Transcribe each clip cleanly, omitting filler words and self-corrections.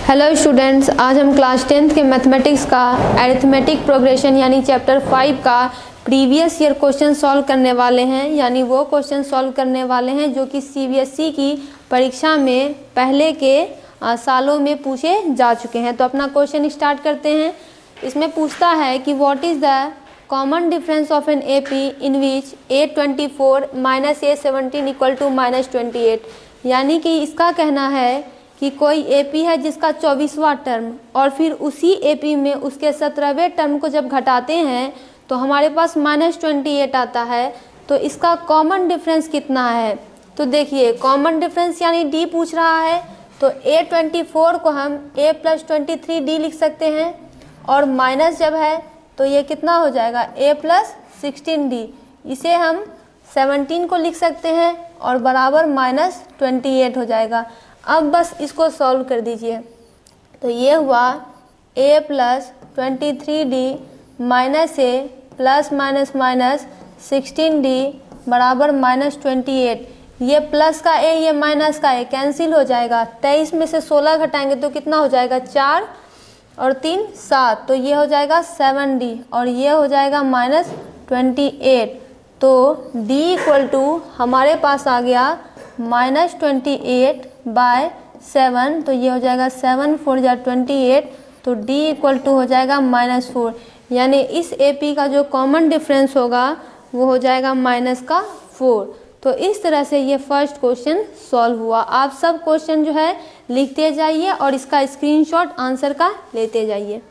Hello students, आज हम class 10th के मैथमेटिक्स का अरिथमेटिक प्रोग्रेशन यानी चैप्टर 5 का प्रीवियस ईयर क्वेश्चन सॉल्व करने वाले हैं। यानी वो क्वेश्चन सॉल्व करने वाले हैं जो कि सीबीएसई की परीक्षा में पहले के सालों में पूछे जा चुके हैं। तो अपना क्वेश्चन स्टार्ट करते हैं। इसमें पूछता है कि what is the common difference of an AP in which A24 minus A17 equal to -28। यानी कि इसका कहना है कि कोई एपी है जिसका 24वां टर्म और फिर उसी एपी में उसके 17वें टर्म को जब घटाते हैं तो हमारे पास -28 आता है। तो इसका कॉमन डिफरेंस कितना है? तो देखिए, कॉमन डिफरेंस यानी डी पूछ रहा है, तो A24 को हम A + 23D लिख सकते हैं और माइनस जब है तो ये कितना हो जाएगा A + 16D। इसे हम 17 को लिख सकते हैं और बराबर -28 हो जाएगा। अब बस इसको सॉल्व कर दीजिए। तो ये हुआ A + 23D minus A plus minus minus 16D बराबर -28। ये प्लस का A ये माइनस का A कैंसिल हो जाएगा। 23 में से 16 घटाएंगे तो कितना हो जाएगा 4 और 3 7। तो ये हो जाएगा 7D और ये हो जाएगा -28। तो D इक्वल टू हमारे पास आ गया -28/7। तो ये हो जाएगा 7 4 जा 28। तो D इक्वल टू हो जाएगा -4। यानी इस AP का जो कॉमन डिफरेंस होगा वो हो जाएगा -4। तो इस तरह से ये फर्स्ट क्वेश्चन सॉल्व हुआ। आप सब क्वेश्चन जो है लिखते जाइए और इसका स्क्रीनशॉट आंसर का लेते जाइए।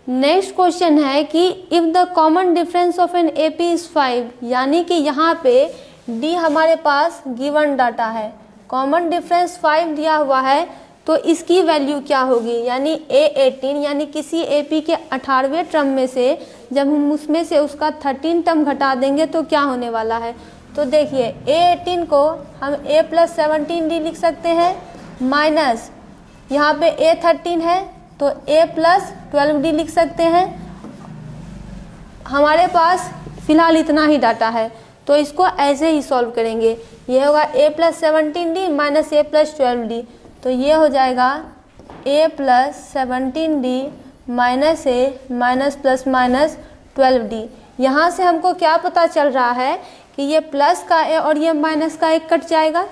नेक्स्ट क्वेश्चन है कि if the common difference of an AP is 5। यानी कि यहाँ पे डी हमारे पास गिवन डाटा है, कॉमन डिफरेंस 5 दिया हुआ है, तो इसकी वैल्यू क्या होगी? यानी A18 यानी किसी AP के 18वें टर्म में से जब हम उसमें से उसका 13 टर्म घटा देंगे तो क्या होने वाला है? तो देखिए, A18 को हम A + 17D लिख सकते हैं, माइनस यहाँ पे A13 है तो A + 12D लिख सकते हैं। हमारे पास फिलहाल इतना ही डाटा है तो इसको ऐसे ही सॉल्व करेंगे। ये होगा A + 17D minus A + 12D। तो ये हो जाएगा A + 17D minus A minus plus minus 12D। यहाँ से हमको क्या पता चल रहा है कि ये प्लस का A और ये माइनस का A कट जाएगा,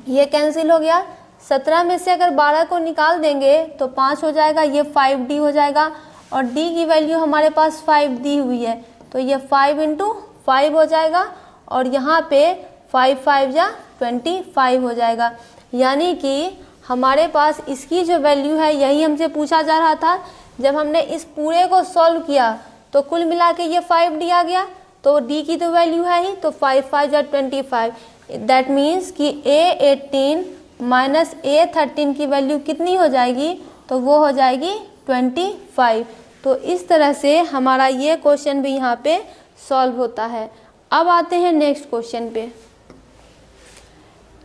ये कैंसिल हो गया। 17 में से अगर 12 को निकाल देंगे तो 5 हो जाएगा, ये 5D हो जाएगा और D की वैल्यू हमारे पास 5 दी हुई है तो ये 5 × 5 हो जाएगा और यहाँ पे 5 5 जा 25 हो जाएगा। यानी कि हमारे पास इसकी जो वैल्यू है यही हमसे पूछा जा रहा था। जब हमने इस पूरे को सॉल्व किया तो कुल मिला के ये 5D आ गया, तो D की तो वैल्यू है ही, तो 5 5 जा 25। दैट मीन्स कि A18 माइनस A13 की वैल्यू कितनी हो जाएगी? तो वो हो जाएगी 25। तो इस तरह से हमारा ये क्वेश्चन भी यहाँ पे सॉल्व होता है। अब आते हैं नेक्स्ट क्वेश्चन पे।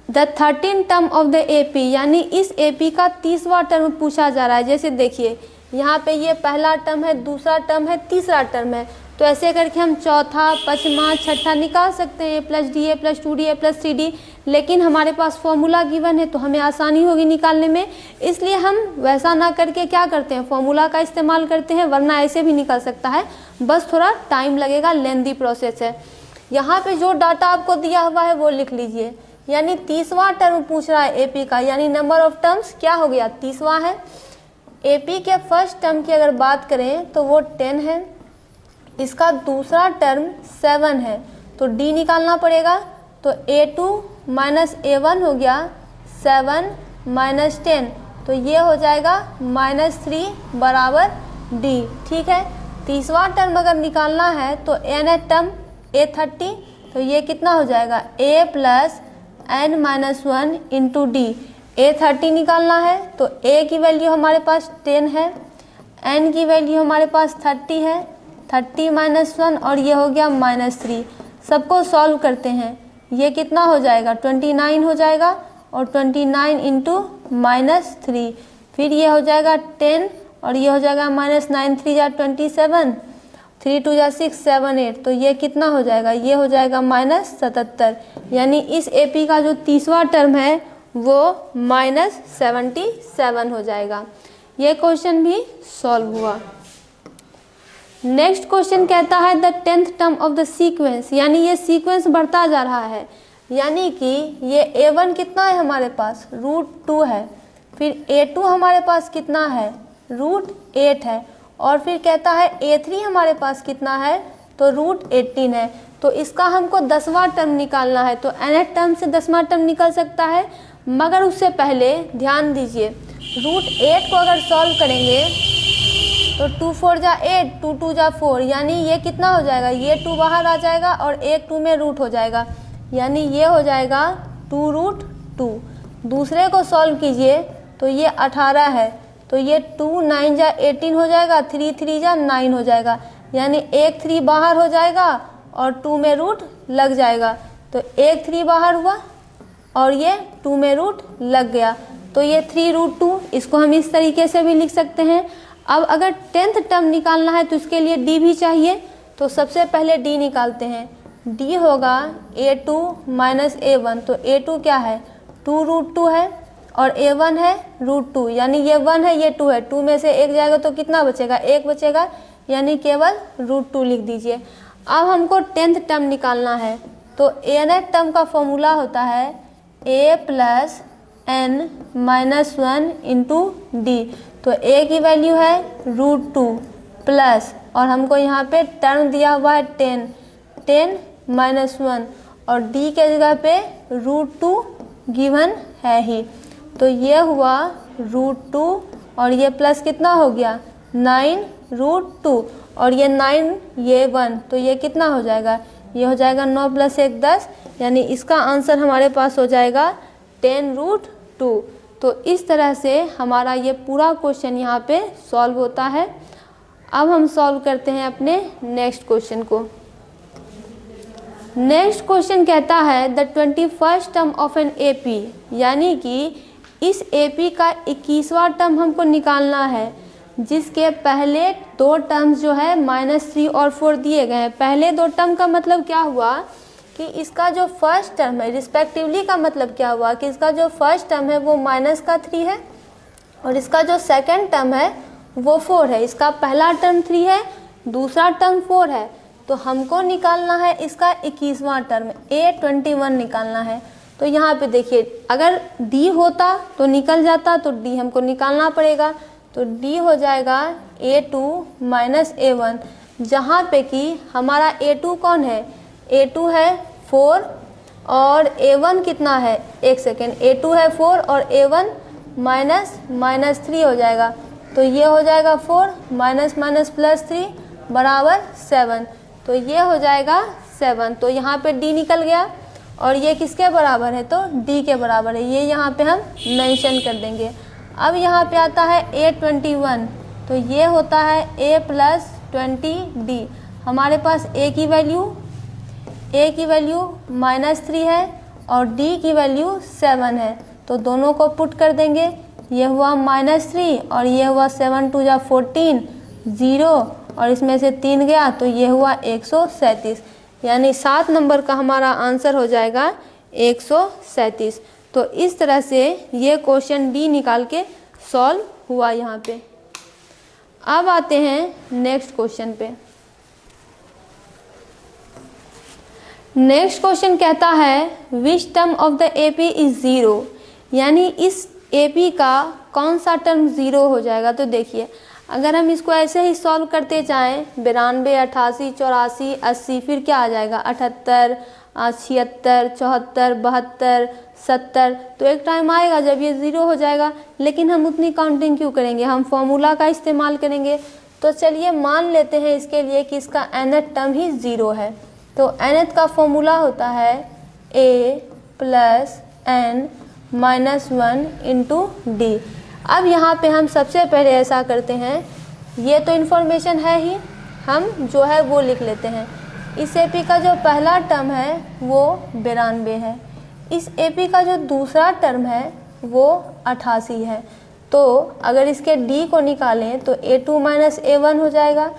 The 13 term of the AP यानी इस AP का 30वां टर्म पूछा जा रहा है। जैसे देखिए, यहाँ पे ये पहला टर्म है, दूसरा टर्म है, तीसरा टर्म है, तो ऐसे करके हम चौथा, पाँचवा, छठा निकाल सकते हैं A + D A + 2D A + 3D। लेकिन हमारे पास फॉर्मूला गिवन है तो हमें आसानी होगी निकालने में, इसलिए हम वैसा ना करके क्या करते हैं, फॉर्मूला का इस्तेमाल करते हैं, वरना ऐसे भी निकल सकता है, बस थोड़ा टाइम लगेगा, लेंदी प्रोसेस है। यहाँ पे जो डाटा आपको दिया हुआ है वो लिख लीजिए। यानी 30वां टर्म पूछ रहा है AP का, यानी नंबर ऑफ टर्म्स क्या हो गया 30वां है। AP के फर्स्ट टर्म की अगर बात करें तो वो 10 है, इसका दूसरा टर्म 7 है, तो D निकालना पड़ेगा। तो A2 माइनस A1 हो गया 7 माइनस 10, तो ये हो जाएगा -3 बराबर D। ठीक है, 30वां टर्म अगर निकालना है तो nth टर्म A30, तो ये कितना हो जाएगा A + n-1 × D। A30 निकालना है तो A की वैल्यू हमारे पास 10 है, n की वैल्यू हमारे पास 30 है, 30 - 1 और ये हो गया -3। सबको सॉल्व करते हैं, ये कितना हो जाएगा 29 हो जाएगा और 29 × -3, फिर ये हो जाएगा 10 और ये हो जाएगा -9 3 जा 27, 3 2 जा 6 7 8, तो ये कितना हो जाएगा, ये हो जाएगा -77। यानी इस AP का जो 30वां टर्म है वो -77 हो जाएगा। ये क्वेश्चन भी सॉल्व हुआ। नेक्स्ट क्वेश्चन कहता है the 10th term of the sequence, यानी ये सीक्वेंस बढ़ता जा रहा है, यानी कि ये a1 कितना है हमारे पास, √2 है, फिर a2 हमारे पास कितना है, √8 है, और फिर कहता है a3 हमारे पास कितना है, तो √18 है। तो इसका हमको 10वां टर्म निकालना है, तो nth टर्म से 10वां टर्म निकल सकता है, मगर उससे पहले ध्यान दीजिए √8 को अगर सॉल्व करेंगे तो 2 4 जा 8, 2 2 जा 4, यानी ये कितना हो जाएगा, ये 2 बाहर आ जाएगा और एक 2 में रूट हो जाएगा, यानी ये हो जाएगा 2√2। दूसरे को सॉल्व कीजिए तो ये 18 है, तो ये 2 9 जा 18 हो जाएगा, 3 3 जा 9 हो जाएगा, यानी एक 3 बाहर हो जाएगा और 2 में रूट लग जाएगा, तो एक 3 बाहर हुआ और ये 2 में रूट लग गया, तो ये 3√2। इसको हम इस तरीके से भी लिख सकते हैं। अब अगर 10th टर्म निकालना है तो इसके लिए d भी चाहिए, तो सबसे पहले d निकालते हैं। d होगा a2 - a1, तो a2 क्या है, 2√2 है और a1 है √2, यानी ये 1 है ये 2 है, 2 में से एक जाएगा तो कितना बचेगा, एक बचेगा, यानी केवल √2 लिख दीजिए। अब हमको 10th टर्म निकालना है, तो nth टर्म का फॉर्मूला होता है a + n - 1 × d, तो a की वैल्यू है √2 प्लस, और हमको यहाँ पे टर्म दिया हुआ है 10 - 1, और d के जगह पे √2 गिवन है ही, तो ये हुआ √2 और ये प्लस कितना हो गया 9√2, और ये 9 ये 1, तो ये कितना हो जाएगा, ये हो जाएगा 9 + 1 10, यानी इसका आंसर हमारे पास हो जाएगा 10√2। तो इस तरह से हमारा ये पूरा क्वेश्चन यहाँ पे सॉल्व होता है। अब हम सॉल्व करते हैं अपने नेक्स्ट क्वेश्चन को। नेक्स्ट क्वेश्चन कहता है the 21st term of an AP, यानी कि इस AP का 21वां टर्म हमको निकालना है, जिसके पहले 2 टर्म्स जो है -3 और 4 दिए गए हैं। पहले 2 टर्म का मतलब क्या हुआ कि इसका जो फर्स्ट टर्म है, रिस्पेक्टिवली का मतलब क्या हुआ कि इसका जो फर्स्ट टर्म है वो -3 है और इसका जो सेकंड टर्म है वो 4 है। इसका पहला टर्म 3 है, दूसरा टर्म 4 है, तो हमको निकालना है इसका 21वां टर्म A21 निकालना है। तो यहाँ पे देखिए अगर D होता तो निकल जाता, तो D हमको निकालना पड़ेगा, तो D हो जाएगा A2 - A1, जहाँ पे कि हमारा A2 कौन है, A2 है 4 और A1 कितना है, एक सेकेंड, A2 है 4 और A1 -3 हो जाएगा, तो ये हो जाएगा 4 -3 बराबर 7, तो ये हो जाएगा 7। तो यहाँ पे D निकल गया और ये किसके बराबर है, तो D के बराबर है, ये यहाँ पे हम मेंशन कर देंगे। अब यहाँ पे आता है A21, तो ये होता है A + 20D। हमारे पास A की वैल्यू -3 है और D की वैल्यू 7 है, तो दोनों को पुट कर देंगे, ये हुआ -3 और ये हुआ 7 2 जा 14 0, और इसमें से 3 गया तो ये हुआ 137, यानी 7 नंबर का हमारा आंसर हो जाएगा 137। तो इस तरह से ये क्वेश्चन D निकाल के सॉल्व हुआ यहाँ पे। अब आते हैं नेक्स्ट क्वेश्चन पे। नेक्स्ट क्वेश्चन कहता है which term of the AP is 0, यानी इस AP का कौन सा टर्म 0 हो जाएगा। तो देखिए अगर हम इसको ऐसे ही सॉल्व करते जाएं 92 88 84 80, फिर क्या आ जाएगा 78 76 74 72 70, तो एक टाइम आएगा जब ये 0 हो जाएगा, लेकिन हम उतनी काउंटिंग क्यों करेंगे, हम फॉर्मूला का इस्तेमाल करेंगे। तो चलिए मान लेते हैं इसके लिए कि इसका nth टर्म ही 0 है, तो nth का फॉर्मूला होता है A + n - 1 × D। अब यहाँ पे हम सबसे पहले ऐसा करते हैं, ये तो इन्फॉर्मेशन है ही, हम जो है वो लिख लेते हैं। इस AP का जो पहला टर्म है वो 92 है, इस AP का जो दूसरा टर्म है वो 88 है, तो अगर इसके D को निकालें तो A2 - A1 हो जाएगा।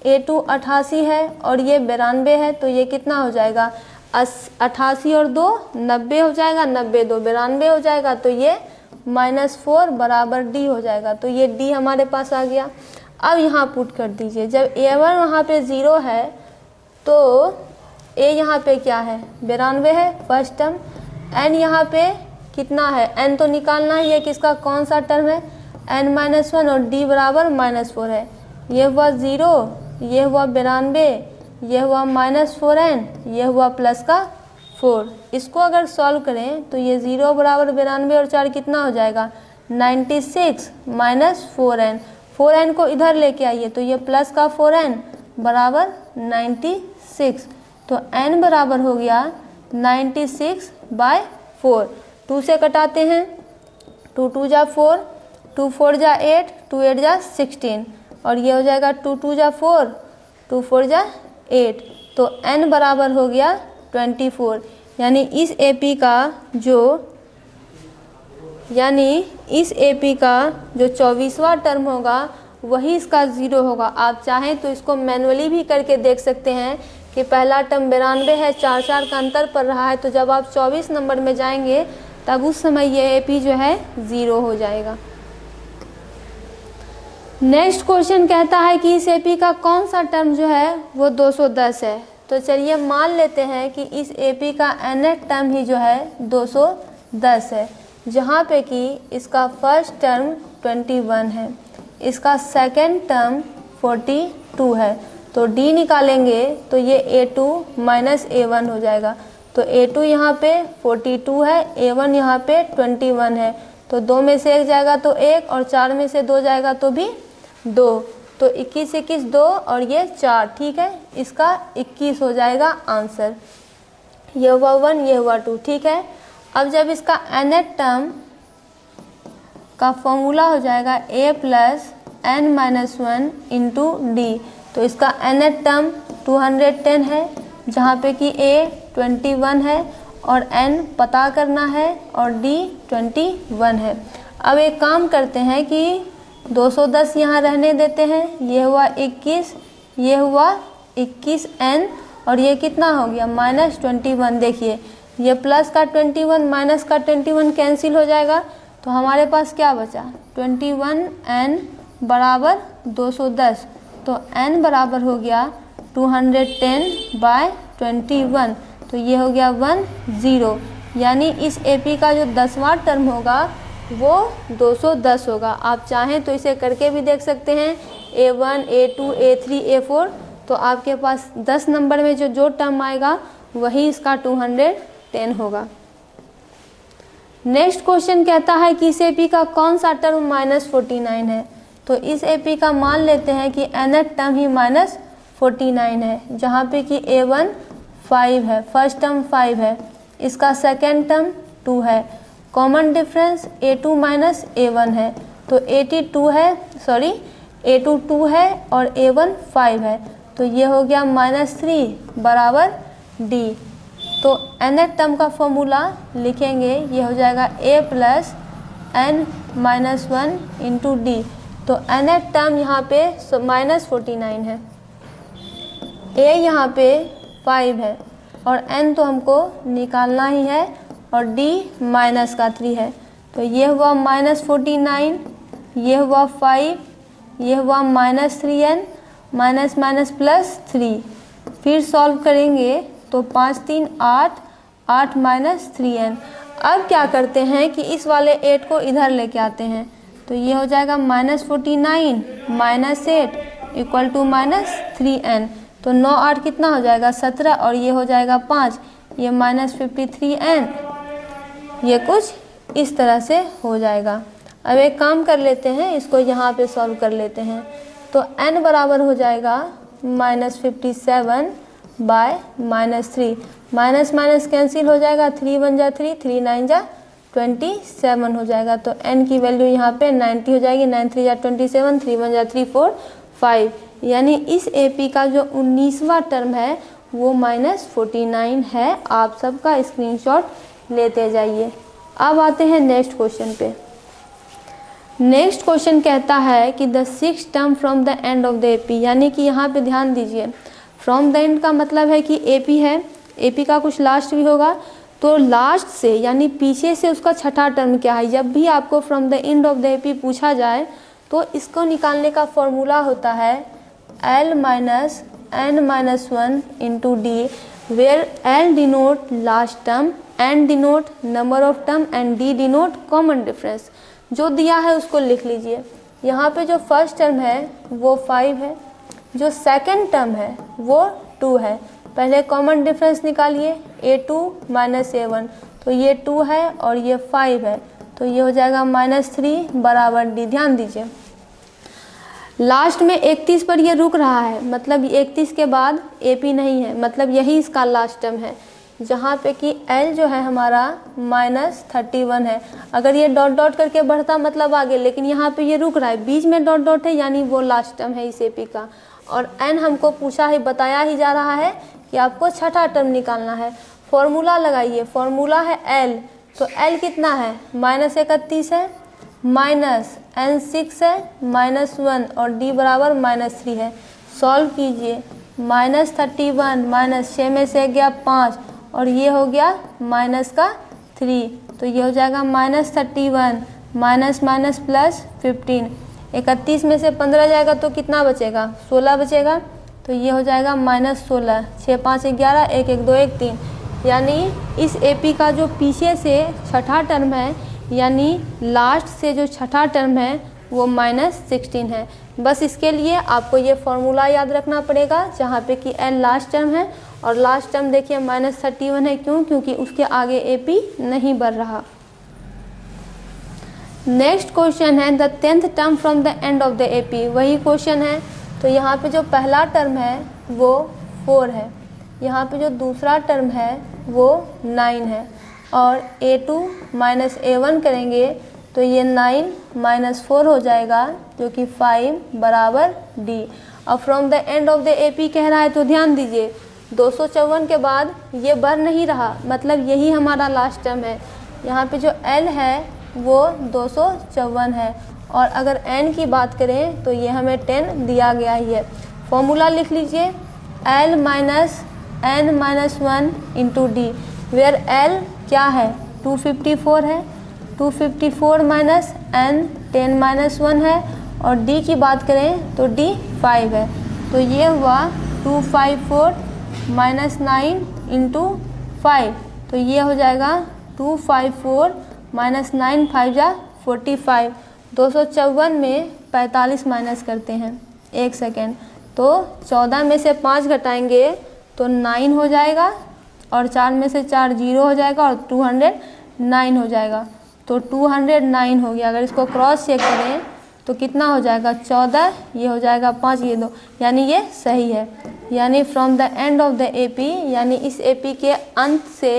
A2 88 है और ये 92 है, तो ये कितना हो जाएगा 88 और 2 90 हो जाएगा, 90 2 92 हो जाएगा, तो ये -4 बराबर डी हो जाएगा। तो ये डी हमारे पास आ गया। अब यहाँ पुट कर दीजिए, जब a1 वहाँ पे 0 है तो a यहाँ पे क्या है 92 है फर्स्ट टर्म, n यहाँ पे कितना है n तो निकालना ही है, किसका कौन सा टर्म है n-1 और d बराबर -4 है। ये हुआ 0, ये हुआ 92, ये हुआ -4n, ये हुआ प्लस का 4। इसको अगर सॉल्व करें तो ये 0 बराबर 92 और 4 कितना हो जाएगा 96 -4n। 4n को इधर लेके आइए तो ये प्लस का 4n बराबर 96। तो n बराबर हो गया 96/4। 2 से कटाते हैं, 2 2 जा 4, 2 4 जा 8, 2 8 जा 16 और ये हो जाएगा 2 2 जा 4, 2 4 जा 8। तो n बराबर हो गया 24। यानी इस AP का जो 24वां टर्म होगा वही इसका 0 होगा। आप चाहें तो इसको मैनुअली भी करके देख सकते हैं कि पहला टर्म 92 है, 4 4 का अंतर पड़ रहा है, तो जब आप 24 नंबर में जाएंगे तब उस समय ये AP जो है 0 हो जाएगा। नेक्स्ट क्वेश्चन कहता है कि इस AP का कौन सा टर्म जो है वो 210 है। तो चलिए मान लेते हैं कि इस AP का nth टर्म ही जो है 210 है, जहाँ पे कि इसका फर्स्ट टर्म 21 है, इसका सेकंड टर्म 42 है। तो D निकालेंगे तो ये A2 माइनस A1 हो जाएगा। तो A2 यहाँ पे 42 है, A1 यहाँ पे 21 है, तो 2 में से 1 जाएगा तो 1 और 4 में से 2 जाएगा तो भी 2। तो 21 21 2 और ये 4, ठीक है, इसका 21 हो जाएगा आंसर। ये हुआ 1, ये हुआ 2, ठीक है। अब जब इसका nth टर्म का फॉर्मूला हो जाएगा a plus n-1 into D, तो इसका nth टर्म 210 है, जहाँ पे कि a 21 है और n पता करना है और d 21 है। अब एक काम करते हैं कि 210 यहाँ रहने देते हैं, ये हुआ 21, ये हुआ 21n और ये कितना हो गया -21। देखिए ये प्लस का 21 माइनस का 21 कैंसिल हो जाएगा, तो हमारे पास क्या बचा 21n बराबर 210। तो n बराबर हो गया 210/21, तो ये हो गया 10। यानी इस AP का जो 10वां टर्म होगा वो 210 होगा। आप चाहें तो इसे करके भी देख सकते हैं, A1 A2 A3 A4, तो आपके पास 10 नंबर में जो टर्म आएगा वही इसका 210 होगा। नेक्स्ट क्वेश्चन कहता है कि इस AP का कौन सा टर्म -49 है। तो इस AP का मान लेते हैं कि nth टर्म ही -49 है, जहाँ पे कि A1 5 है, फर्स्ट टर्म 5 है, इसका सेकेंड टर्म 2 है, common difference A2 minus A1 है, तो A2 2 है और A1 5 है, तो ये हो गया -3 बराबर D। तो nth टर्म का फॉर्मूला लिखेंगे, ये हो जाएगा a plus n-1 into D. तो nth टर्म यहाँ पे -49 है, a यहाँ पे 5 है और n तो हमको निकालना ही है और d माइनस का 3 है। तो ये हुआ -49, ये हुआ 5, ये हुआ -3n, माइनस माइनस प्लस 3। फिर सॉल्व करेंगे तो 5 3 8, 8 माइनस 3n। अब क्या करते हैं कि इस वाले 8 को इधर लेके आते हैं, तो ये हो जाएगा -49 माइनस 8 इक्वल टू -3n। तो 9 8 कितना हो जाएगा 17 और ये हो जाएगा 5, ये -53n। ये कुछ इस तरह से हो जाएगा। अब एक काम कर लेते हैं, इसको यहाँ पे सॉल्व कर लेते हैं। तो n बराबर हो जाएगा -57/-3, माइनस माइनस कैंसिल हो जाएगा, 3 1 जा 3, 3 9 जा 27 हो जाएगा। तो n की वैल्यू यहाँ पे 90 हो जाएगी, 9 3 जा 27, 3 1 जा 3 4 5। यानी इस AP का जो 19वां टर्म है वो -49 है। आप सबका स्क्रीनशॉट लेते जाइए। अब आते हैं नेक्स्ट क्वेश्चन पे। नेक्स्ट क्वेश्चन कहता है कि the 6th term from the end of the AP, यानी कि यहाँ पे ध्यान दीजिए, फ्रॉम द एंड का मतलब है कि AP है, एपी का कुछ लास्ट भी होगा, तो लास्ट से यानी पीछे से उसका छठा टर्म क्या है। जब भी आपको from the end of the AP पूछा जाए तो इसको निकालने का फॉर्मूला होता है L minus n minus 1 into d, where L denote last term, n denote number of term and d denote common difference. जो दिया है उसको लिख लीजिए। यहाँ पे जो फर्स्ट टर्म है वो 5 है, जो सेकंड टर्म है वो 2 है। पहले कॉमन डिफरेंस निकालिए, a2 माइनस a1, तो ये 2 है और ये 5 है, तो ये हो जाएगा -3 बराबर d। ध्यान दीजिए लास्ट में 31 पर ये रुक रहा है, मतलब 31 के बाद AP नहीं है, मतलब यही इसका लास्ट टर्म है, जहाँ पे कि L जो है हमारा -31 है। अगर ये डॉट डॉट करके बढ़ता मतलब आगे, लेकिन यहाँ पे ये रुक रहा है, बीच में डॉट डॉट है, यानी वो लास्ट टर्म है इस AP का। और N हमको पूछा ही, बताया ही जा रहा है कि आपको छठा टर्म निकालना है। फॉर्मूला लगाइए, फॉर्मूला है L, तो L कितना है -31 है, माइनस n6 है, -1 और d बराबर -3 है। सॉल्व कीजिए, -31 माइनस 6 में से गया 5 और ये हो गया -3, तो ये हो जाएगा -31 माइनस माइनस प्लस 15। 31 में से 15 जाएगा तो कितना बचेगा, 16 बचेगा, तो ये हो जाएगा -16। 6 5 11, 1 1 2 1 3, यानी इस AP का जो पीछे से छठा टर्म है, यानी लास्ट से जो छठा टर्म है वो -16 है। बस इसके लिए आपको ये फॉर्मूला याद रखना पड़ेगा, जहाँ पे कि L लास्ट टर्म है और लास्ट टर्म देखिए -31 है। क्यों? क्योंकि उसके आगे AP नहीं बढ़ रहा। नेक्स्ट क्वेश्चन है the 10th term from the end of the AP। वही क्वेश्चन है, तो यहाँ पे जो पहला टर्म है वो 4 है, यहाँ पे जो दूसरा टर्म है वो 9 है, और a2 माइनस a1 करेंगे तो ये 9 माइनस 4 हो जाएगा, जो कि 5 बराबर d। अब from the end of the AP कह रहा है, तो ध्यान दीजिए 254 के बाद ये बढ़ नहीं रहा, मतलब यही हमारा लास्ट टर्म है। यहाँ पे जो L है वो 254 है, और अगर n की बात करें तो ये हमें 10 दिया गया ही है। फॉर्मूला लिख लीजिए, L minus n minus 1 into d, where L क्या है 254 है, 254 माइनस n 10 माइनस 1 है, और d की बात करें तो d 5 है, तो ये हुआ 254 माइनस 9 इंटू 5, तो ये हो जाएगा 254 माइनस 9 5 जा 45। 254 में 45 माइनस करते हैं, 1 सेकेंड, तो 14 में से 5 घटाएंगे तो 9 हो जाएगा, और 4 में से 4 0 हो जाएगा, और 209 हो जाएगा, तो 209 हो गया। अगर इसको क्रॉस चेक करें तो कितना हो जाएगा 14, ये हो जाएगा 5 ये 2, यानी ये सही है। यानी from the end of the AP, यानी इस AP के अंत से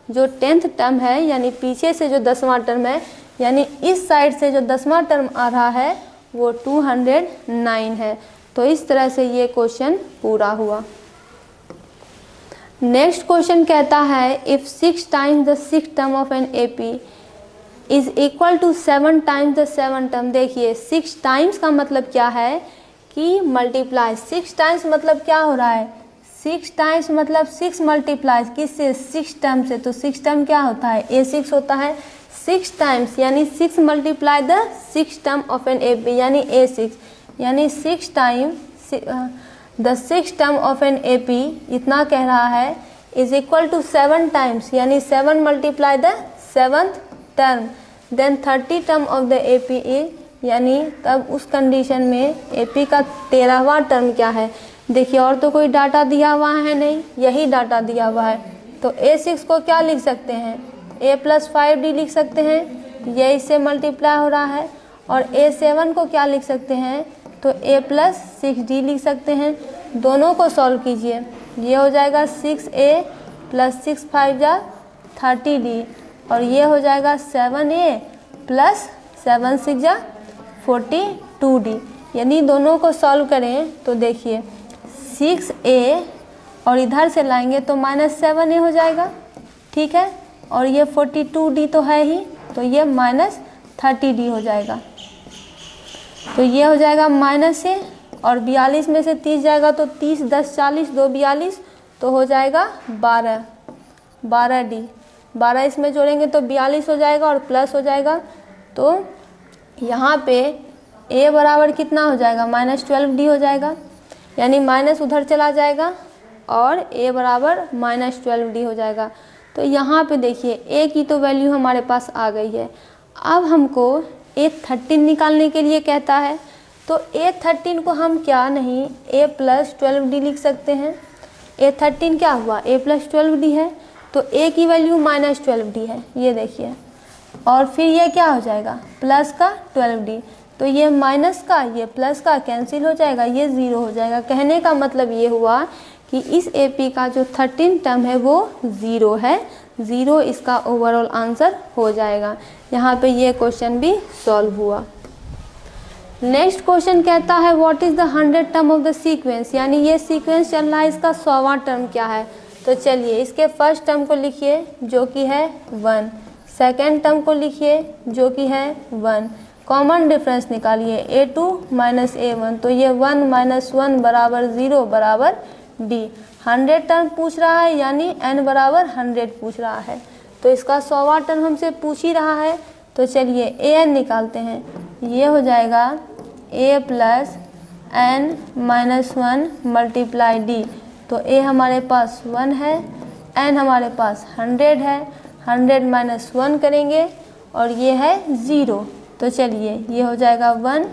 जो 10th टर्म है, यानी पीछे से जो 10वां टर्म है, यानी इस साइड से जो 10वां टर्म आ रहा है वो 209 है। तो इस तरह से ये क्वेश्चन पूरा हुआ। नेक्स्ट क्वेश्चन कहता है if 6 times the 6th term of an AP is equal to 7 times the 7th term. देखिए 6 टाइम्स का मतलब क्या है कि मल्टीप्लाई, 6 टाइम्स मतलब क्या हो रहा है, 6 टाइम्स मतलब 6 मल्टीप्लाई किससे, 6 टर्म से। तो 6 टर्म क्या होता है, A6 होता है। 6 टाइम्स यानी 6 multiply the 6th term of an AP, यानी A6, यानी 6 time the 6th term of an AP इतना कह रहा है इज इक्वल टू 7 टाइम्स, यानी 7 multiply the 7th term, then 30 term of the AP is, यानी तब उस कंडीशन में AP का 13वां टर्म क्या है। देखिए और तो कोई डाटा दिया हुआ है नहीं, यही डाटा दिया हुआ है, तो A6 को क्या लिख सकते हैं, A प्लस 5D लिख सकते हैं, ये इससे मल्टीप्लाई हो रहा है। और A7 को क्या लिख सकते हैं, तो A प्लस 6D लिख सकते हैं। दोनों को सॉल्व कीजिए, ये हो जाएगा 6A प्लस 6 5 जा 30D, और ये हो जाएगा 7A प्लस 7 6 जा 42D। यानी दोनों को सॉल्व करें तो देखिए 6A और इधर से लाएंगे तो -7A हो जाएगा, ठीक है, और ये 42D तो है ही, तो ये -30D हो जाएगा, तो ये हो जाएगा -A, और 42 में से 30 जाएगा तो 30 10 40 2 42 तो हो जाएगा 12D। 12 इसमें जोड़ेंगे तो 42 हो जाएगा और प्लस हो जाएगा। तो यहाँ पे a बराबर कितना हो जाएगा, -12D हो जाएगा, यानी माइनस उधर चला जाएगा और a बराबर -12D हो जाएगा। तो यहाँ पे देखिए a की तो वैल्यू हमारे पास आ गई है। अब हमको A13 निकालने के लिए कहता है, तो A13 को हम क्या नहीं a + 12D लिख सकते हैं। A13 क्या हुआ, a + 12D है, तो a की वैल्यू -12D है, ये देखिए। और फिर ये क्या हो जाएगा, प्लस का 12D, तो ये माइनस का ये प्लस का कैंसिल हो जाएगा, ये 0 हो जाएगा। कहने का मतलब ये हुआ कि इस AP का जो 13 टर्म है वो 0 है, 0 इसका ओवरऑल आंसर हो जाएगा। यहाँ पे ये क्वेश्चन भी सॉल्व हुआ। नेक्स्ट क्वेश्चन कहता है what is the 100 term of the sequence, यानी ये सीक्वेंस चल रहा है, इसका 100वां टर्म क्या है। तो चलिए इसके फर्स्ट टर्म को लिखिए जो कि है 1, सेकेंड टर्म को लिखिए जो कि है 1, कॉमन डिफरेंस निकालिए A2 - A1, तो ये 1 - 1 बराबर 0 बराबर D। 100 टर्म पूछ रहा है यानी n बराबर 100 पूछ रहा है, तो इसका 100वां टर्म हमसे पूछ ही रहा है। तो चलिए an निकालते हैं, ये हो जाएगा a + n - 1 × D। तो a हमारे पास 1 है, n हमारे पास 100 है, 100 - 1 करेंगे और ये है 0। तो चलिए ये हो जाएगा 1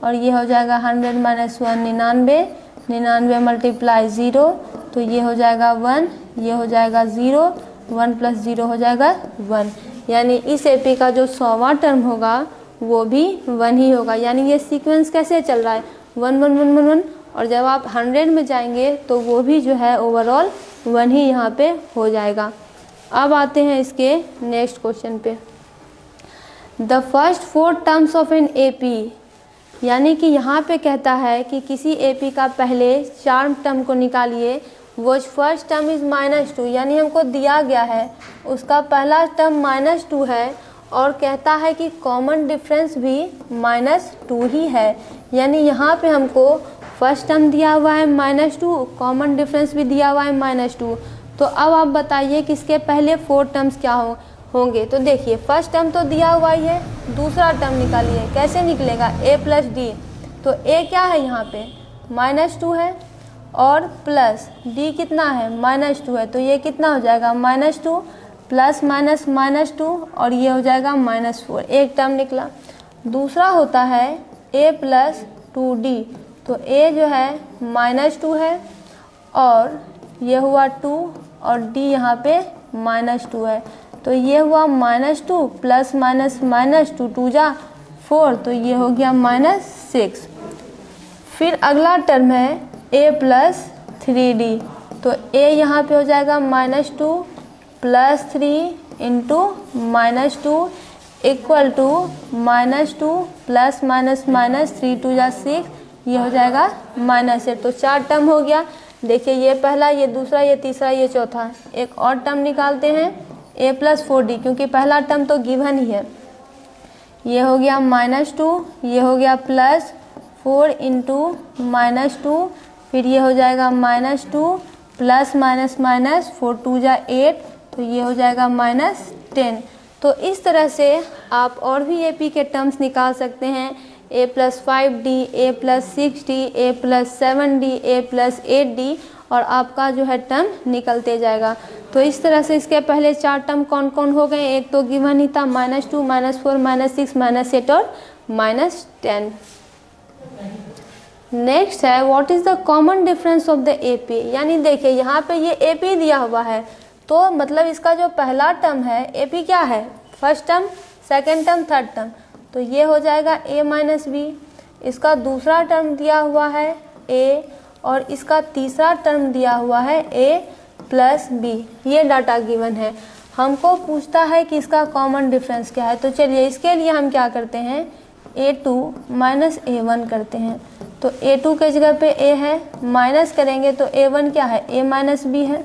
और ये हो जाएगा 100 - 1 99, 99 × 0, तो ये हो जाएगा 1, ये हो जाएगा 0, 1 + 0 हो जाएगा 1। यानी इस AP का जो 100वां टर्म होगा वो भी 1 ही होगा। यानी ये सीक्वेंस कैसे चल रहा है, 1 1 1 1 1, और जब आप 100 में जाएंगे तो वो भी जो है ओवरऑल 1 ही यहाँ पे हो जाएगा। अब आते हैं इसके नेक्स्ट क्वेश्चन पे। The first 4 terms of an AP, यानी कि यहाँ पे कहता है कि किसी AP का पहले 4 टर्म को निकालिए। वो फर्स्ट टर्म इज़ -2, यानी हमको दिया गया है उसका पहला टर्म -2 है और कहता है कि कॉमन डिफरेंस भी -2 ही है। यानी यहाँ पे हमको फर्स्ट टर्म दिया हुआ है -2, कॉमन डिफरेंस भी दिया हुआ है -2। तो अब आप बताइए कि इसके पहले 4 टर्म्स क्या होंगे। तो देखिए फर्स्ट टर्म तो दिया हुआ ही है, दूसरा टर्म निकालिए, कैसे निकलेगा, a + D। तो a क्या है यहाँ पे -2 है और प्लस D कितना है -2 है, तो ये कितना हो जाएगा -2 प्लस माइनस -2 और ये हो जाएगा -4, एक टर्म निकला। दूसरा होता है a + 2D, तो a जो है -2 है और ये हुआ 2 और D यहाँ पे -2 है, तो ये हुआ -2 प्लस -2, 2 जा 4, तो ये हो गया -6। फिर अगला टर्म है a + 3D, तो a यहाँ पे हो जाएगा -2 + 3 × -2 = -2 प्लस -3, 2 जा 6, ये हो जाएगा -8। तो 4 टर्म हो गया। देखिए ये पहला, ये दूसरा, ये तीसरा, ये चौथा। एक और टर्म निकालते हैं a + 4D, क्योंकि पहला टर्म तो गिवन ही है। ये हो गया -2, ये हो गया +4 × -2, फिर ये हो जाएगा -2 प्लस -4, 2 जा 8, तो ये हो जाएगा -10। तो इस तरह से आप और भी AP के टर्म्स निकाल सकते हैं, a + 5D, a + 6D, a + 7D, a + 8D, और आपका जो है टर्म निकलते जाएगा। तो इस तरह से इसके पहले 4 टर्म कौन कौन हो गए, एक तो गिवन ही था -2, -4, -6, -8 और -10। नेक्स्ट है what is the common difference of the AP, यानी देखिए यहाँ पे ये AP दिया हुआ है, तो मतलब इसका जो पहला टर्म है AP क्या है, first term, second term, third term, तो ये हो जाएगा a - b। इसका दूसरा टर्म दिया हुआ है a और इसका तीसरा टर्म दिया हुआ है a + b। ये डाटा गिवन है, हमको पूछता है कि इसका कॉमन डिफरेंस क्या है। तो चलिए इसके लिए हम क्या करते हैं, a2 - a1 करते हैं। तो a2 के जगह पे a है, माइनस करेंगे तो a1 क्या है, a - b है।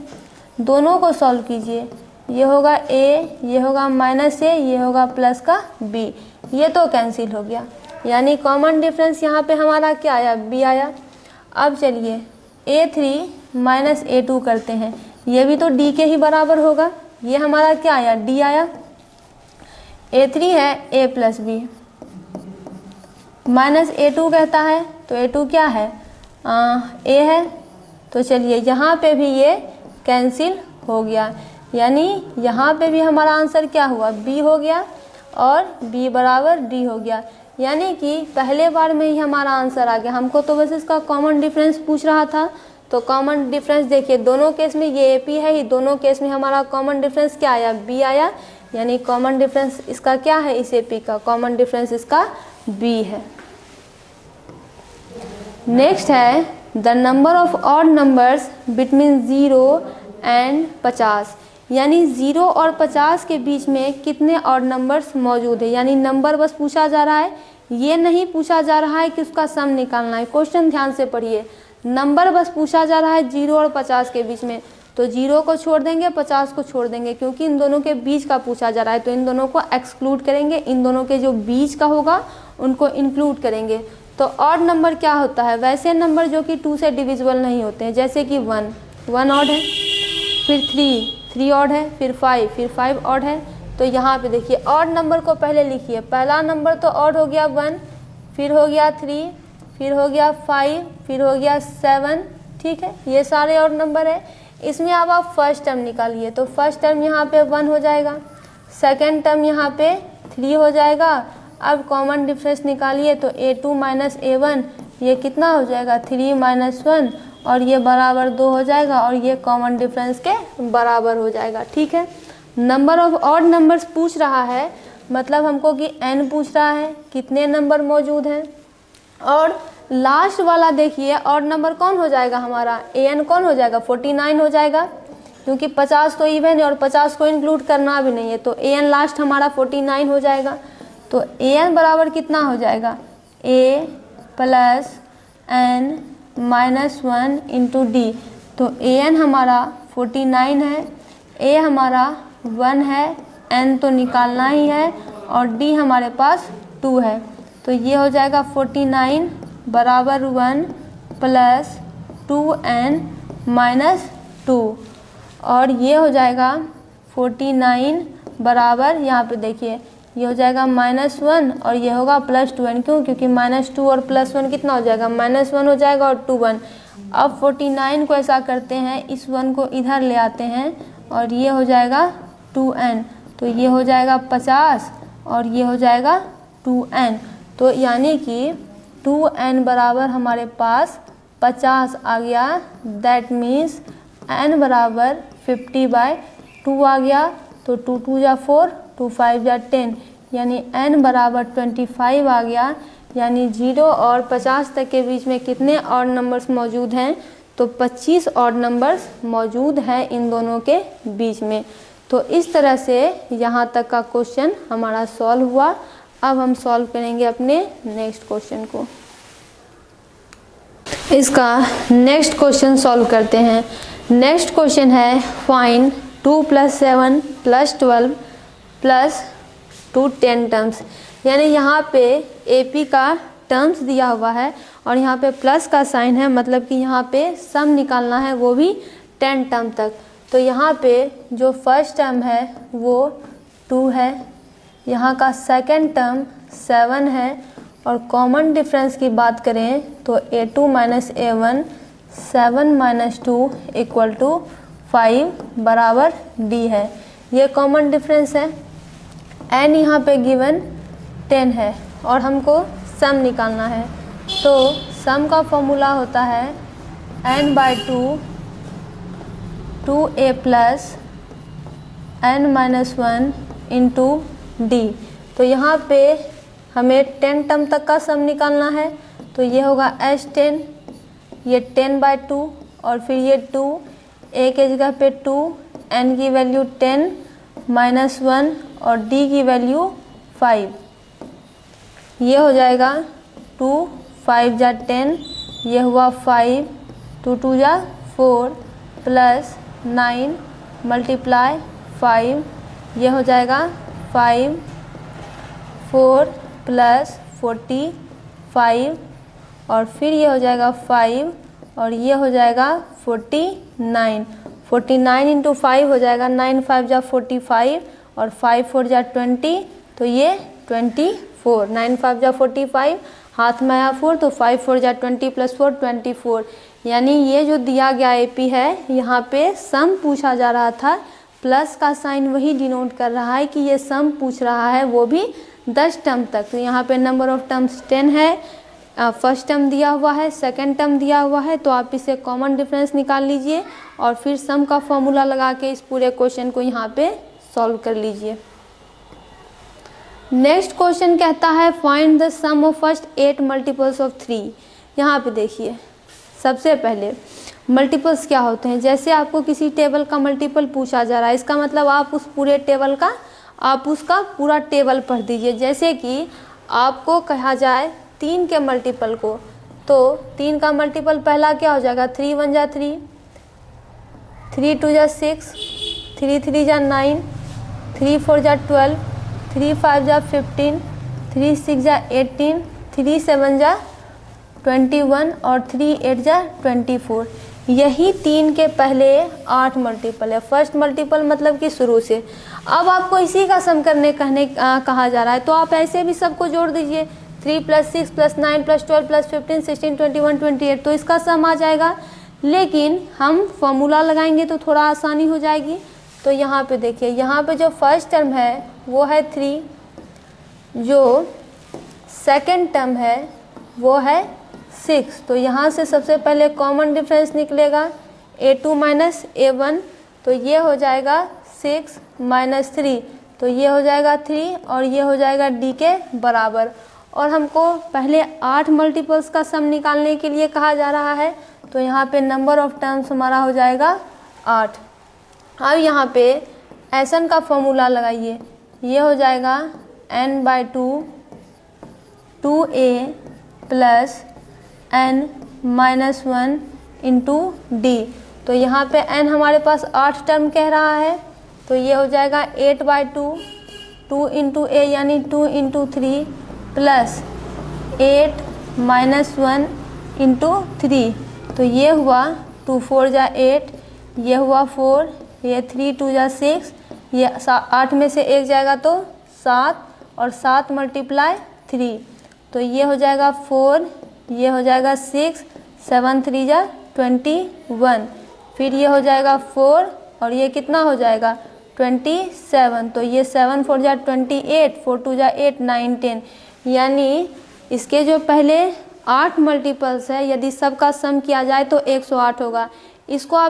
दोनों को सॉल्व कीजिए, ये होगा a, ये होगा -a, ये होगा प्लस का b, ये तो कैंसिल हो गया, यानी कॉमन डिफरेंस यहाँ पे हमारा क्या आया, b आया। अब चलिए A3 माइनस A2 करते हैं, ये भी तो D के ही बराबर होगा। ये हमारा क्या आया, D आया। A3 है A plus B minus A2 कहता है, तो A2 क्या है, A है। तो चलिए यहाँ पे भी ये कैंसिल हो गया, यानी यहाँ पे भी हमारा आंसर क्या हुआ, B हो गया और B बराबर D हो गया। यानी कि पहले बार में ही हमारा आंसर आ गया। हमको तो बस इसका कॉमन डिफरेंस पूछ रहा था, तो कॉमन डिफरेंस देखिए दोनों केस में ये AP है ही, दोनों केस में हमारा कॉमन डिफरेंस क्या आया, B आया। यानी कॉमन डिफरेंस इसका क्या है, इस AP का कॉमन डिफरेंस इसका B है। नेक्स्ट है the number of odd numbers between 0 and 50, यानी 0 और 50 के बीच में कितने ऑड नंबर्स मौजूद है। यानी नंबर बस पूछा जा रहा है, ये नहीं पूछा जा रहा है कि उसका सम निकालना है। क्वेश्चन ध्यान से पढ़िए, नंबर बस पूछा जा रहा है 0 और 50 के बीच में, तो 0 को छोड़ देंगे, 50 को छोड़ देंगे, क्योंकि इन दोनों के बीच का पूछा जा रहा है, तो इन दोनों को एक्सक्लूड करेंगे, इन दोनों के जो बीच का होगा उनको इंक्लूड करेंगे। तो ऑड नंबर क्या होता है, वैसे नंबर जो कि 2 से डिविजिबल नहीं होते हैं, जैसे कि 1 ऑड है, फिर 3 ऑड है, फिर 5 ऑड है। तो यहाँ पे देखिए ऑड नंबर को पहले लिखिए, पहला नंबर तो ऑड हो गया 1, फिर हो गया 3, फिर हो गया 5, फिर हो गया 7, ठीक है, ये सारे ऑड नंबर है। इसमें अब आप फर्स्ट टर्म निकालिए, तो फर्स्ट टर्म यहाँ पे 1 हो जाएगा, सेकेंड टर्म यहाँ पे 3 हो जाएगा। अब कॉमन डिफरेंस निकालिए, तो A2 माइनस A1 ये कितना हो जाएगा, 3 माइनस 1, और ये बराबर 2 हो जाएगा, और ये कॉमन डिफरेंस के बराबर हो जाएगा, ठीक है। नंबर ऑफ ऑड नंबर्स पूछ रहा है, मतलब हमको कि n पूछ रहा है, कितने नंबर मौजूद हैं। और लास्ट वाला देखिए ऑड नंबर कौन हो जाएगा हमारा, an कौन हो जाएगा, 49 हो जाएगा, क्योंकि 50 तो इवन है और 50 को इंक्लूड करना भी नहीं है, तो an लास्ट हमारा 49 हो जाएगा। तो an बराबर कितना हो जाएगा, a plus n minus 1 into D. तो an हमारा 49 है, a हमारा 1 है, n तो निकालना ही है, और d हमारे पास 2 है। तो ये हो जाएगा 49 बराबर 1 प्लस 2n माइनस 2, और ये हो जाएगा 49 बराबर, यहाँ पे देखिए ये हो जाएगा -1 और ये होगा +2n, क्यों, क्योंकि -2 और +1 कितना हो जाएगा, -1 हो जाएगा और 2 1। अब 49 को ऐसा करते हैं, इस 1 को इधर ले आते हैं, और ये हो जाएगा 2n, तो ये हो जाएगा 50 और ये हो जाएगा 2n। तो यानी कि 2n बराबर हमारे पास 50 आ गया, दैट मीन्स n बराबर 50/2 आ गया। तो 2 2 जा 4, 2 5 जा 10, यानी n बराबर 25 आ गया। यानी 0 और 50 तक के बीच में कितने ऑड नंबर्स मौजूद हैं, तो 25 ऑड नंबर्स मौजूद हैं इन दोनों के बीच में। तो इस तरह से यहाँ तक का क्वेश्चन हमारा सॉल्व हुआ। अब हम सॉल्व करेंगे अपने नेक्स्ट क्वेश्चन को। इसका नेक्स्ट क्वेश्चन सॉल्व करते हैं। नेक्स्ट क्वेश्चन है फाइंड 2 + 7 + 12 + 2 10 टर्म्स। यानी यहाँ पे AP का टर्म्स दिया हुआ है और यहाँ पे प्लस का साइन है, मतलब कि यहाँ पे सम निकालना है, वो भी 10 टर्म तक। तो यहाँ पे जो फर्स्ट टर्म है वो 2 है, यहाँ का सेकंड टर्म 7 है, और कॉमन डिफरेंस की बात करें तो A2 माइनस A1 7 माइनस 2 = 5 बराबर D है। ये कॉमन डिफरेंस है। n यहाँ पे गिवन 10 है और हमको सम निकालना है, तो सम का फॉर्मूला होता है n/2 2a + n-1 into D। तो यहाँ पे हमें 10 टर्म तक का सम निकालना है, तो ये होगा S10, ये 10/2 और फिर ये 2, a के जगह पे 2, n की वैल्यू 10 -1 और D की वैल्यू 5। ये हो जाएगा 2 5 जा 10, ये हुआ 5, 2 2 जा 4 + 9 × 5, ये हो जाएगा 5 4 + 45, और फिर ये हो जाएगा 5 और ये हो जाएगा 49। 49 इंटू 5 हो जाएगा 9 5 जा 45 और 5 4 जा 20, तो ये 24। 9 5 जा 45, हाथ में आया 4 तो 5 4 जा 20 प्लस 4 24। यानी ये जो दिया गया एपी है यहाँ पे सम पूछा जा रहा था, प्लस का साइन वही डिनोट कर रहा है कि ये सम पूछ रहा है, वो भी 10 टर्म तक। तो यहाँ पे नंबर ऑफ टर्म्स 10 है, फर्स्ट टर्म दिया हुआ है, सेकंड टर्म दिया हुआ है, तो आप इसे कॉमन डिफरेंस निकाल लीजिए और फिर सम का फॉर्मूला लगा के इस पूरे क्वेश्चन को यहाँ पे सॉल्व कर लीजिए। नेक्स्ट क्वेश्चन कहता है find the sum of first 8 multiples of 3। यहाँ पे देखिए सबसे पहले मल्टीपल्स क्या होते हैं। जैसे आपको किसी टेबल का मल्टीपल पूछा जा रहा है, इसका मतलब आप उस पूरे टेबल का उसका पूरा टेबल पढ़ दीजिए। जैसे कि आपको कहा जाए 3 के मल्टीपल को, तो 3 का मल्टीपल पहला क्या हो जाएगा 3 1 जा 3, 3 2 जा 6, 3 3 जा 9, 3 4 जा 12, 3 5 जा 15, 3 6 जा 18, 3 7 जा 21 और 3 8 जा 24। यही 3 के पहले 8 मल्टीपल है। फर्स्ट मल्टीपल मतलब कि शुरू से। अब आपको इसी का सम करने कहा जा रहा है, तो आप ऐसे भी सबको जोड़ दीजिए। 3 + 6 + 9 + 12 + 15 16 21 28, तो इसका सम आ जाएगा। लेकिन हम फॉर्मूला लगाएंगे तो थोड़ा आसानी हो जाएगी। तो यहाँ पे देखिए, यहाँ पे जो फर्स्ट टर्म है वो है 3, जो सेकंड टर्म है वो है 6। तो यहाँ से सबसे पहले कॉमन डिफरेंस निकलेगा a2 - a1, तो ये हो जाएगा 6 - 3, तो ये हो जाएगा 3 और ये हो जाएगा d के बराबर। और हमको पहले 8 मल्टीपल्स का सम निकालने के लिए कहा जा रहा है, तो यहाँ पे नंबर ऑफ टर्म्स हमारा हो जाएगा 8। अब यहाँ पे एसन का फॉर्मूला लगाइए, ये हो जाएगा n/2 2a + n-1 into D. तो यहाँ पे n हमारे पास 8 टर्म कह रहा है, तो ये हो जाएगा 8/2 2 इंटू a यानी 2 इंटू 3 प्लस 8 - 1 इंटू 3, तो ये हुआ 2 4 जा 8, ये हुआ 4, ये 3 2 जा 6, ये 8 में से 1 जाएगा तो 7 और 7 × 3, तो ये हो जाएगा 4, ये हो जाएगा 6, 7 3 जा 21, फिर ये हो जाएगा 4 और ये कितना हो जाएगा 27, तो ये 7 4 जा 28, 4 2 जा 8 9 10। यानी इसके जो पहले 8 मल्टीपल्स है, यदि सबका सम किया जाए तो 108 होगा। इसको आप